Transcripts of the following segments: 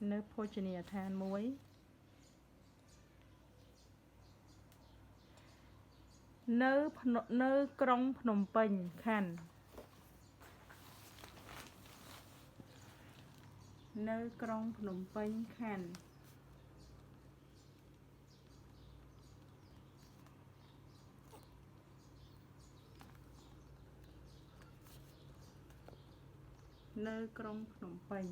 នៅភោជនីយដ្ឋានមួយនៅក្រុងភ្នំពេញខណ្ឌនៅក្រុងភ្នំពេញខណ្ឌនៅក្រុងភ្នំពេញ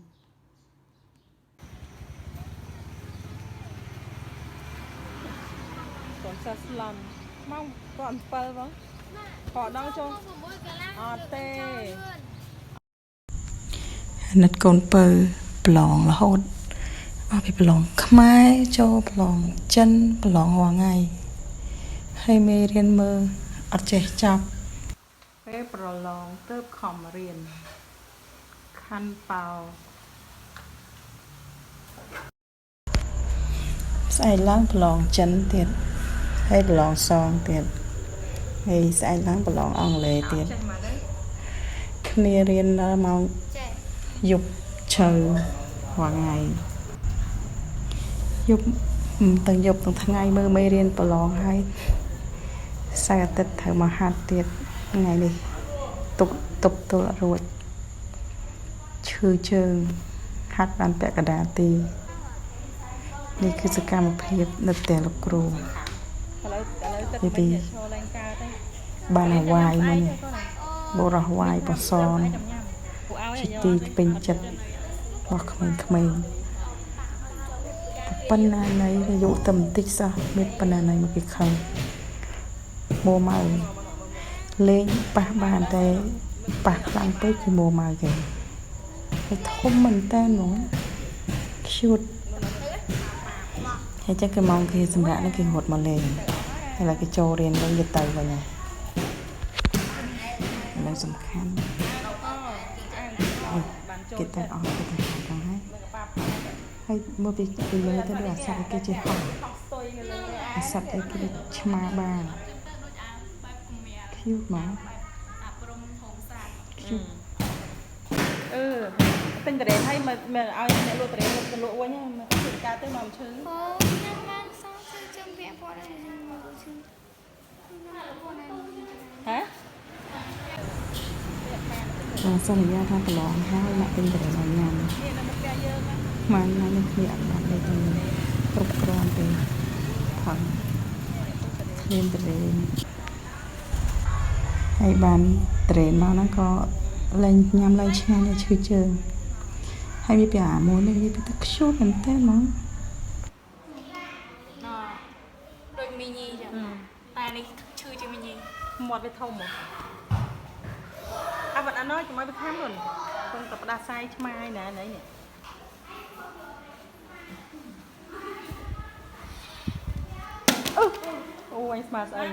កូនសិស្សស្លំម៉ោងគាត់7បងខដល់ចូលអត់ទេណិតកូនពៅប្រឡងរហូតអស់ពីប្រឡងខ្មែរចូលប្រឡងចិនប្រឡងរាល់ថ្ងៃហើយមេរៀនមើលអត់ចេះចាប់ពេលប្រឡងទៅខំរៀនខាន់ប៉ោស្អែកឡើងប្រឡងចិនទៀតហើយប្រឡងសងទៀតហើយស្អែកឡើងប្រឡងអង់គ្លេសទៀតគ្នារៀនដល់ម៉ោងយប់ឈើរាល់ថ្ងៃយប់ទាំងយប់ទាំងថ្ងៃមើលមេរៀនប្រឡងហើយសៅរ៍អាទិត្យត្រូវមកហាត់ទៀតថ្ងៃនេះទប់ទល់រួចឈឺជើងហាត់បានពាក់កណ្ដាលទីនេះគឺសកម្មភាពនៅផ្ទះលោកគ្រូពីពីបានអាវាយមកបរោះវាយបសនជាទីពេញចិត្តរបស់ក្មេងៗប៉ុណ្ណាណៃអាយុតែបន្តិចសោះមានប៉ុណ្ណាណៃមកគេខឹងមួម៉ៅលេងប៉ះបានតែប៉ះខ្លាំងពេកគឺមួម៉ៅគេហើយធំមែនតើហ្មង cute ហើយចឹងគេមកគេសម្រាប់នេះគេរត់មកលេងហើយឡើយគេចូលរៀនវិញទៅវិញហើយនឹងសំខាន់គេទៅអស់គេទៅហ្នឹងហើយមើលពីលើទៅដូចអាសត្វគេចេះហោះអាសត្វអីគេឆ្មាបាcute ហ្មង cute ទិញតរ៉េនឲ្យមកឲ្យអ្នកលក់តរ៉េនទៅលក់វិញមកធ្វើការទៅមកឈឺអូញ៉ាំបានសងឈឺជើងពាក់ព័ន្ធអីមកឈឺហ៎សន្យាថាប្រឡងហើយអ្នកទិញតរ៉េនឲ្យញ៉ាំនេះនៅផ្ទះយើងមកញ៉ាំនេះគ្នាអត់បានទេគ្រប់គ្រាន់ទេផងគ្មានតរ៉េនហើយបានតរ៉េនមកហ្នឹងក៏ឡើងញ៉ាំឡើងឆ្ងាញ់ឈឺជើងហើយវាពីអាមួយនេះវាពីទឹកខ្ជូតមែនតើហ្មងដូចមីញីចឹងតែនេះឈឺជាងមីញីមាត់វាធំហ្មងអាបាត់អាណោចជាមួយវាខាំluônគង់តែផ្ដាសាយឆ្មាយណានេះអូអញស្មាស្អី